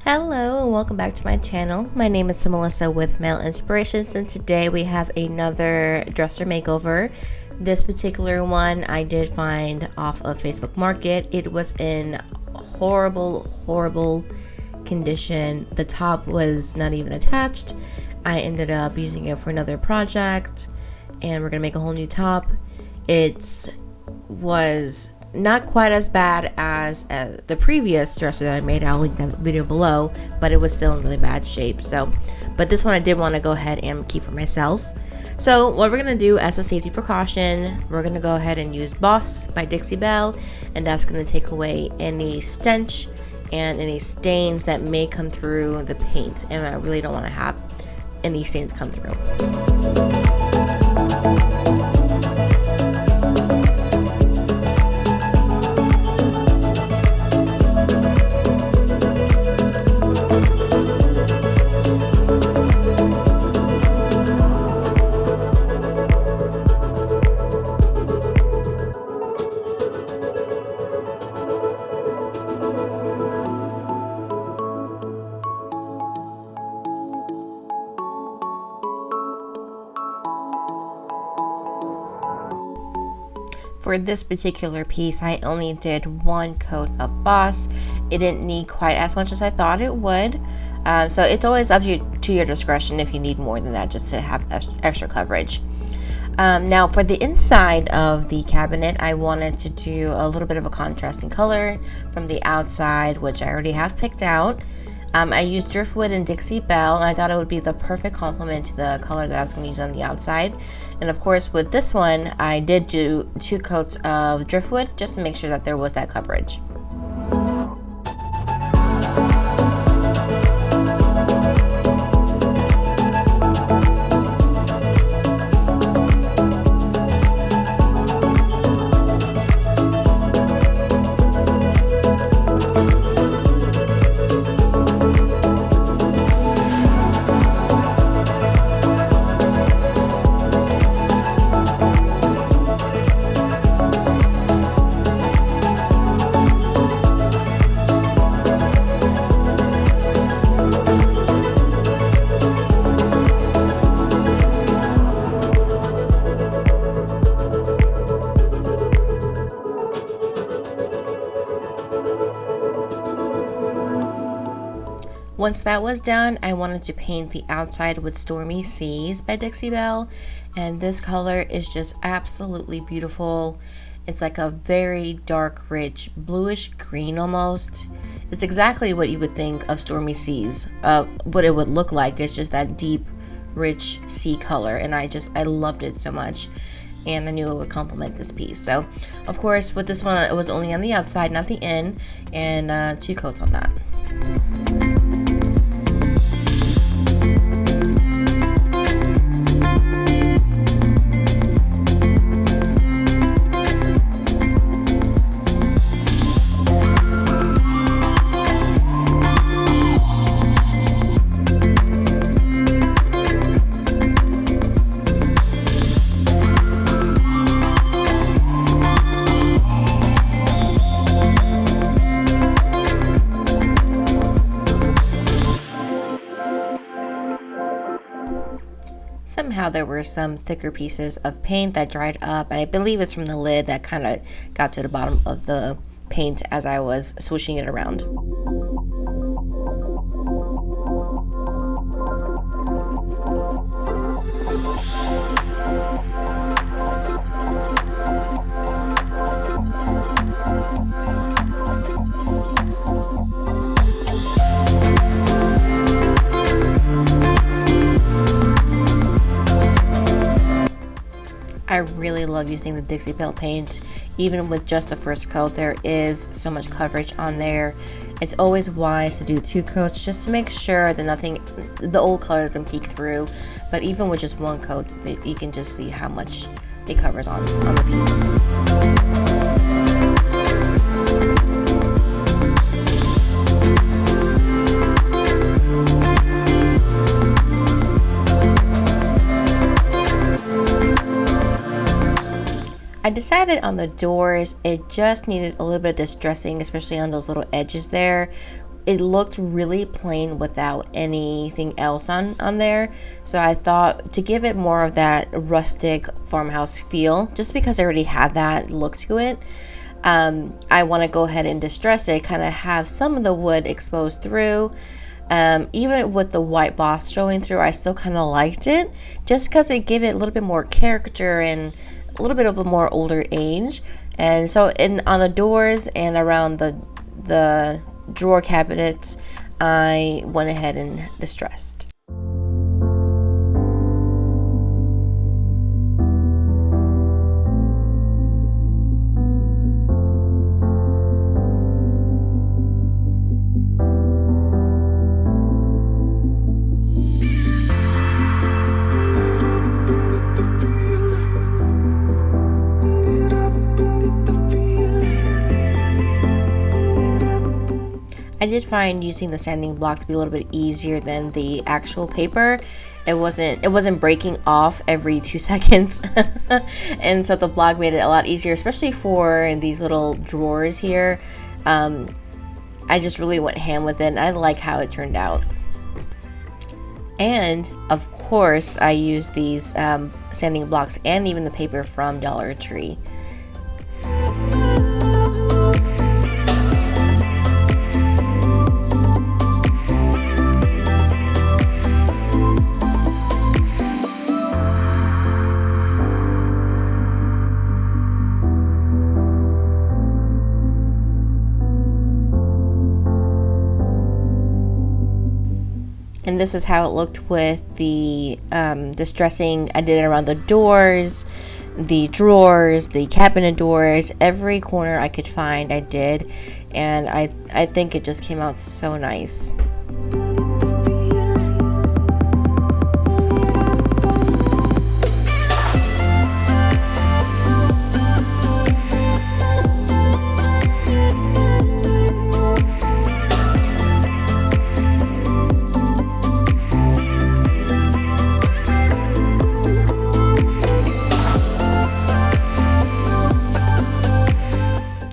Hello and welcome back to my channel. My name is Melissa with Male Inspirations, and today we have another dresser makeover. This particular one I did find off of Facebook Market. It was in horrible condition. The top was not even attached. I ended up using it for another project, and we're gonna make a whole new top. It was not quite as bad as the previous dresser that I made. I'll link that video below, but it was still in really bad shape. But this one I did want to go ahead and keep for myself. So what we're gonna do as a safety precaution, we're gonna go ahead and use Boss by Dixie, and that's gonna take away any stench and any stains that may come through the paint, and I really don't want to have any stains come through. For this particular piece, I only did one coat of Boss. It didn't need quite as much as I thought it would. So it's always up to your discretion if you need more than that, just to have extra coverage. Now for the inside of the cabinet, I wanted to do a little bit of a contrasting color from the outside, which I already have picked out. I used Driftwood and Dixie, and I thought it would be the perfect complement to the color that I was going to use on the outside. And of course with this one, I did do 2 coats of Driftwood just to make sure that there was that coverage. Once that was done, I wanted to paint the outside with Stormy Seas by Dixie, and this color is just absolutely beautiful. It's like a very dark, rich, bluish green almost. It's exactly what you would think of Stormy Seas, of what it would look like. It's just that deep, rich sea color, and I loved it so much, and I knew it would complement this piece. So of course with this one, it was only on the outside, not the in, and 2 coats on that. Somehow there were some thicker pieces of paint that dried up, and I believe it's from the lid that kind of got to the bottom of the paint as I was swishing it around. I really love using the Dixie paint. Even with just the first coat, there is so much coverage on there. It's always wise to do 2 coats just to make sure that the old color doesn't peek through. But even with just 1 coat, you can just see how much it covers on the piece. I decided on the doors, it just needed a little bit of distressing, especially on those little edges there. It looked really plain without anything else on there. So I thought to give it more of that rustic farmhouse feel, just because I already had that look to it, I want to go ahead and distress it, kind of have some of the wood exposed through. Even with the white boss showing through, I still kind of liked it, just because it gave it a little bit more character and a little bit of a more older age. And so on the doors and around the drawer cabinets, I went ahead and distressed. I did find using the sanding block to be a little bit easier than the actual paper. It wasn't breaking off every 2 seconds. And so the block made it a lot easier, especially for these little drawers here. I just really went ham with it, and I like how it turned out. And of course I used these sanding blocks and even the paper from Dollar Tree. And this is how it looked with the distressing. I did it around the doors, the drawers, the cabinet doors, every corner I could find I did. And I think it just came out so nice.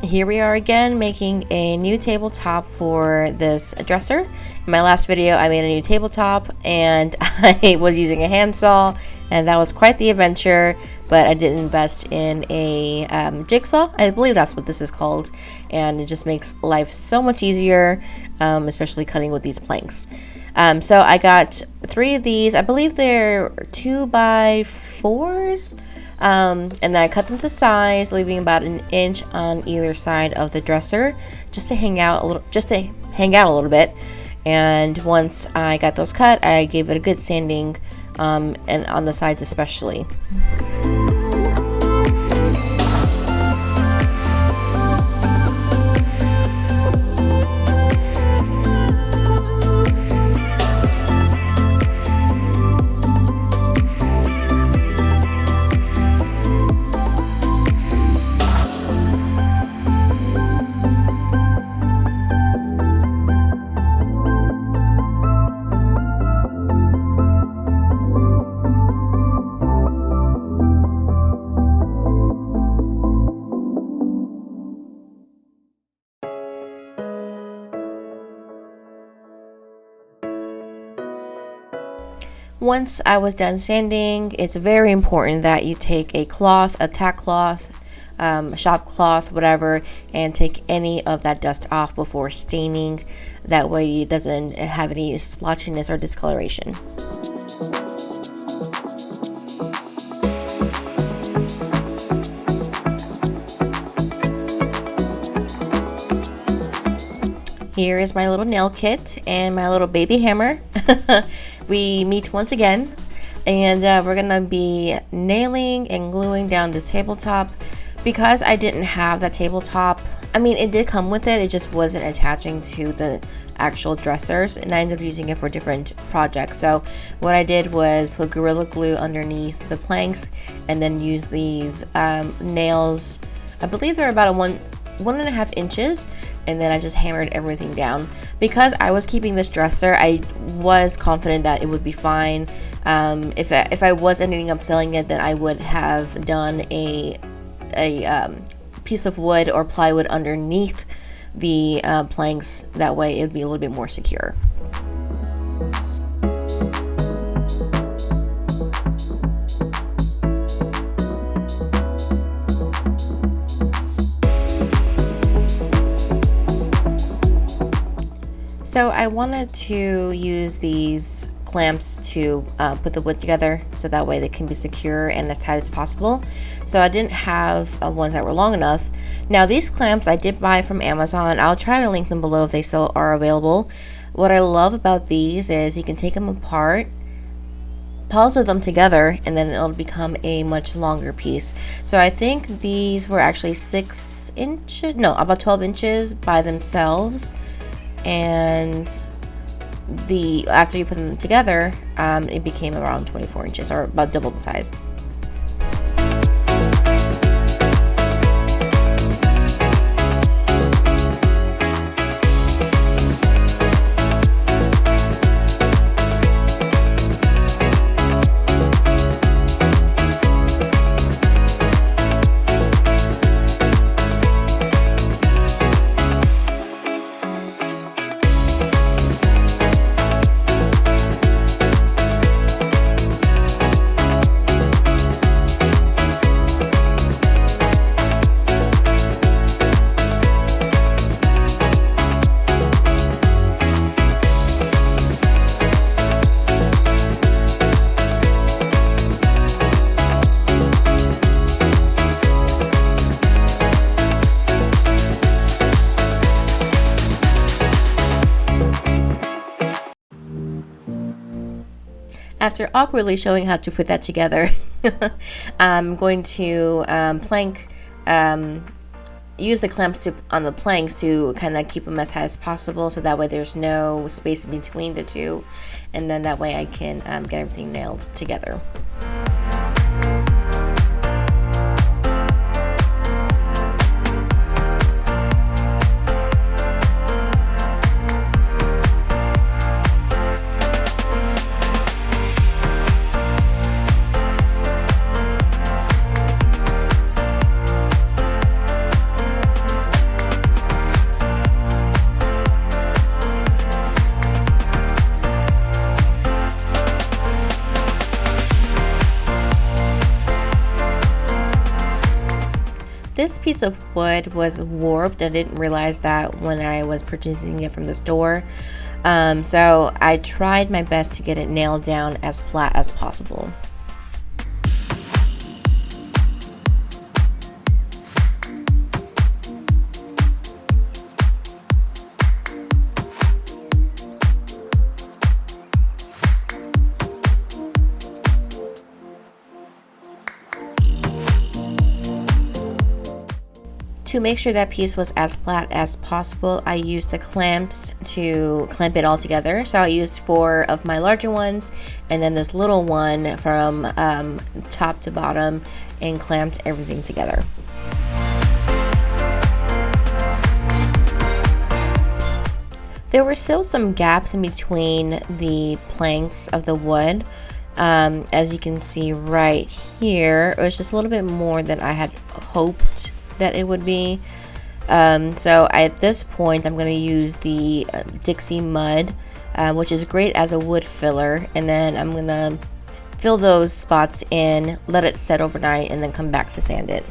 Here we are again, making a new tabletop for this dresser. In my last video I made a new tabletop and I was using a handsaw, and that was quite the adventure, but I did invest in a jigsaw. I believe that's what this is called, and it just makes life so much easier, especially cutting with these planks. So I got 3 of these. I believe they're 2x4s. And then I cut them to size, leaving about 1 inch on either side of the dresser, just to hang out a little bit. And once I got those cut, I gave it a good sanding, and on the sides especially. Once I was done sanding, it's very important that you take a cloth, a tack cloth, a shop cloth, whatever, and take any of that dust off before staining. That way it doesn't have any splotchiness or discoloration. Here is my little nail kit and my little baby hammer. We meet once again, and we're gonna be nailing and gluing down this tabletop. Because I didn't have that tabletop, I mean, it did come with it, it just wasn't attaching to the actual dressers, and I ended up using it for different projects. So what I did was put Gorilla Glue underneath the planks, and then use these nails. I believe they're about 1.5 inches, and then I just hammered everything down. Because I was keeping this dresser, I was confident that it would be fine. If I was ending up selling it, then I would have done a a piece of wood or plywood underneath the planks. That way it would be a little bit more secure. So I wanted to use these clamps to put the wood together so that way they can be secure and as tight as possible. So I didn't have ones that were long enough. Now these clamps I did buy from Amazon. I'll try to link them below if they still are available. What I love about these is you can take them apart, puzzle them together, and then it'll become a much longer piece. So I think these were actually 6 inches, no, about 12 inches by themselves. And after you put them together, it became around 24 inches, or about double the size. After awkwardly showing how to put that together, I'm going to use the clamps on the planks to kind of keep them as high as possible, so that way there's no space between the two, and then that way I can get everything nailed together. This piece of wood was warped. I didn't realize that when I was purchasing it from the store. So I tried my best to get it nailed down as flat as possible. To make sure that piece was as flat as possible, I used the clamps to clamp it all together. So I used 4 of my larger ones and then this little one from top to bottom, and clamped everything together. There were still some gaps in between the planks of the wood. As you can see right here, it was just a little bit more than I had hoped that it would be. So at this point I'm going to use the Dixie mud, which is great as a wood filler, and then I'm going to fill those spots in, let it set overnight, and then come back to sand it.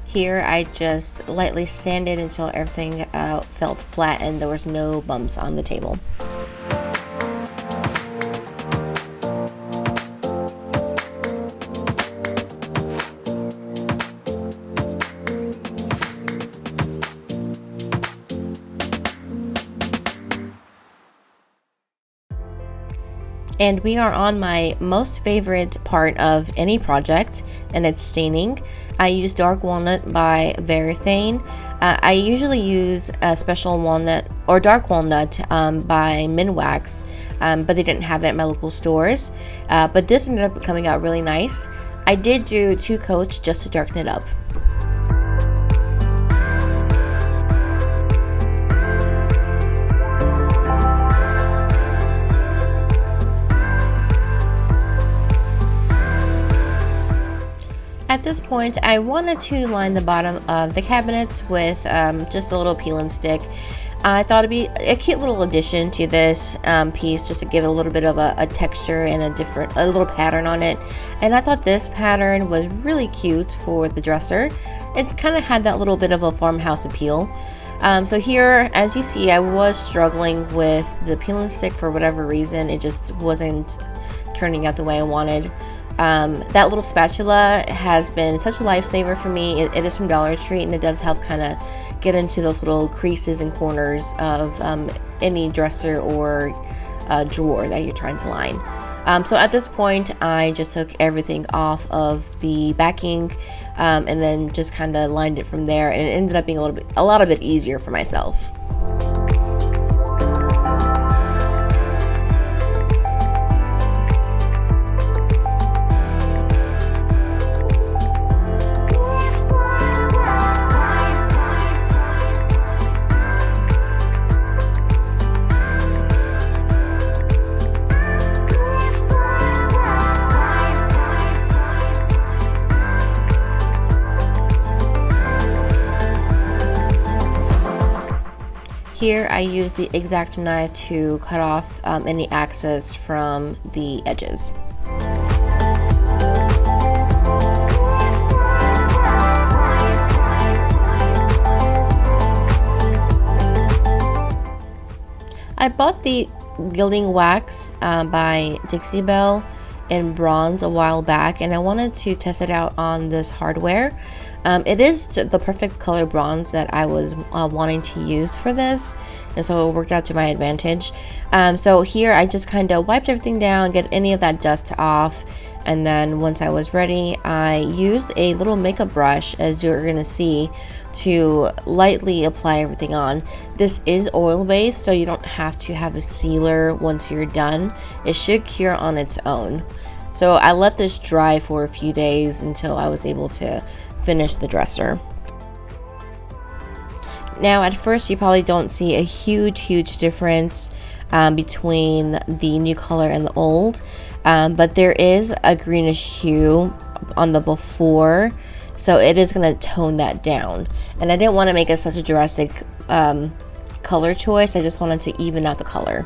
Here I just lightly sanded until everything felt flat and there was no bumps on the table. And we are on my most favorite part of any project, and it's staining. I use Dark Walnut by Varathane. I usually use a special walnut or dark walnut by Minwax, but they didn't have that at my local stores. But this ended up coming out really nice. I did do 2 coats just to darken it up. At this point, I wanted to line the bottom of the cabinets with just a little peel and stick. I thought it'd be a cute little addition to this piece, just to give it a little bit of a texture and a little pattern on it. And I thought this pattern was really cute for the dresser. It kind of had that little bit of a farmhouse appeal. So here, as you see, I was struggling with the peel and stick for whatever reason. It just wasn't turning out the way I wanted. That little spatula has been such a lifesaver for me. It is from Dollar Tree, and it does help kind of get into those little creases and corners of any dresser or drawer that you're trying to line. So at this point, I just took everything off of the backing and then just kind of lined it from there, and it ended up being a lot bit easier for myself. Here I use the X-Acto knife to cut off any excess from the edges. I bought the gilding wax by Dixie in bronze a while back, and I wanted to test it out on this hardware. It is the perfect color bronze that I was wanting to use for this, and so it worked out to my advantage. So here I just kind of wiped everything down, get any of that dust off, and then once I was ready, I used a little makeup brush, as you're gonna see, to lightly apply everything on. This is oil based, so you don't have to have a sealer once you're done. It should cure on its own. So I let this dry for a few days until I was able to finish the dresser. Now at first you probably don't see a huge difference between the new color and the old, but there is a greenish hue on the before, so it is going to tone that down. And I didn't want to make it such a drastic color choice. I just wanted to even out the color.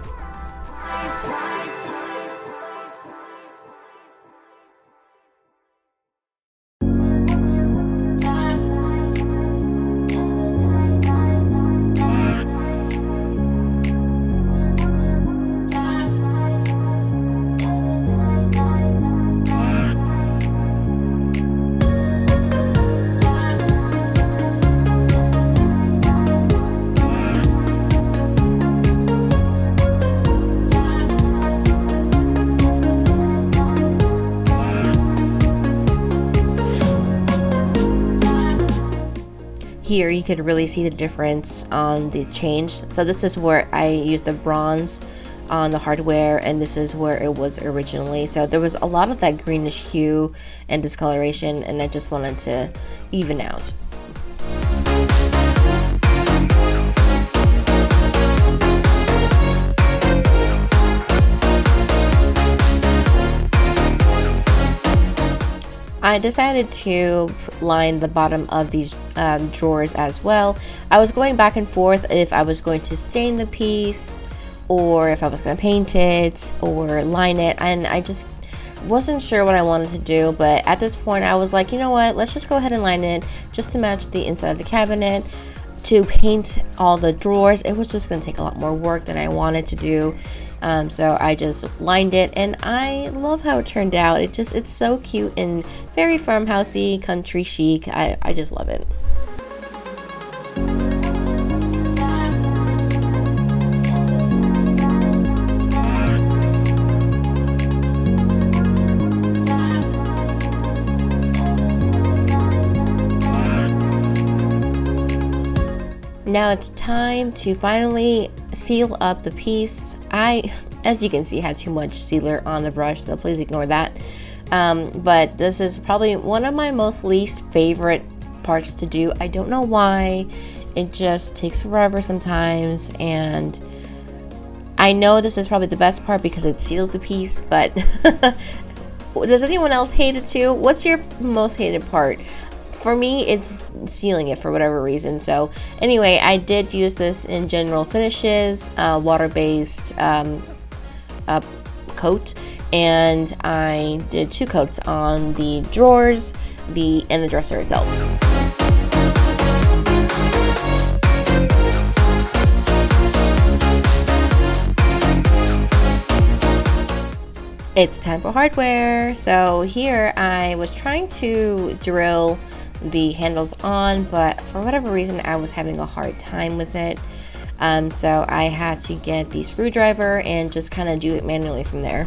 Here you could really see the difference on the change. So this is where I used the bronze on the hardware, and this is where it was originally. So there was a lot of that greenish hue and discoloration, and I just wanted to even out. I decided to line the bottom of these drawers as well. I was going back and forth if I was going to stain the piece or if I was going to paint it or line it, and I just wasn't sure what I wanted to do. But at this point I was like, you know what, let's just go ahead and line it just to match the inside of the cabinet. To paint all the drawers, it was just going to take a lot more work than I wanted to do. So I just lined it, and I love how it turned out. It's so cute and very farmhousey, country chic. I just love it. Now it's time to finally seal up the piece. As you can see, had too much sealer on the brush, so please ignore that. But this is probably one of my most least favorite parts to do. I don't know why. It just takes forever sometimes, and I know this is probably the best part because it seals the piece, but does anyone else hate it too? What's your most hated part? For me, it's sealing it for whatever reason. So anyway, I did use this in General Finishes, water-based coat, and I did 2 coats on the drawers and the dresser itself. It's time for hardware. So here I was trying to drill the handles on, but for whatever reason I was having a hard time with it. So I had to get the screwdriver and just kind of do it manually from there.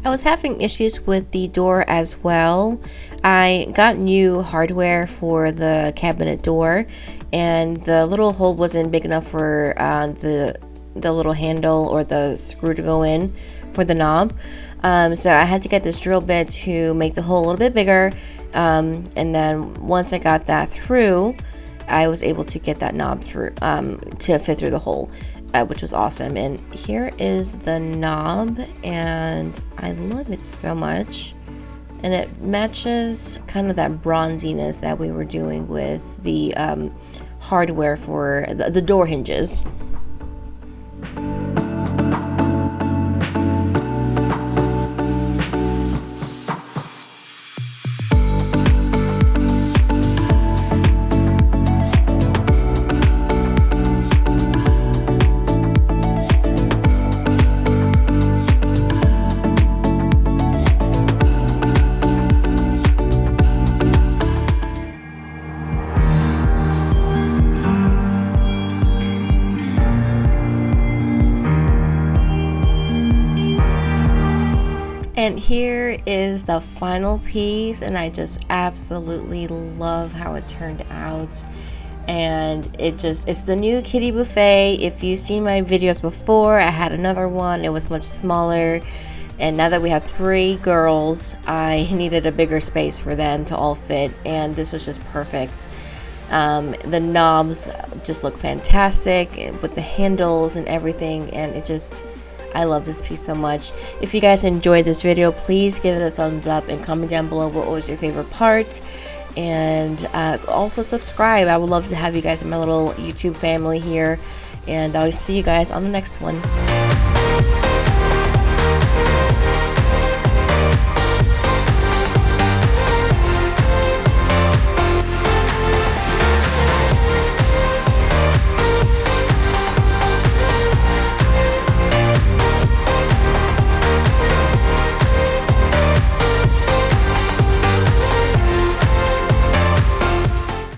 I was having issues with the door as well. I got new hardware for the cabinet door, and the little hole wasn't big enough for the little handle or the screw to go in for the knob. So I had to get this drill bit to make the hole a little bit bigger, and then once I got that through, I was able to get that knob through to fit through the hole. Which was awesome. And here is the knob, and I love it so much, and it matches kind of that bronziness that we were doing with the hardware for the door hinges. And here is the final piece, and I just absolutely love how it turned out. And it's the new kitty buffet. If you've seen my videos before, I had another one. It was much smaller, and now that we have 3 girls, I needed a bigger space for them to all fit, and this was just perfect. The knobs just look fantastic with the handles and everything, and I love this piece so much. If you guys enjoyed this video, please give it a thumbs up and comment down below what was your favorite part, and also subscribe. I would love to have you guys in my little YouTube family here, and I'll see you guys on the next one.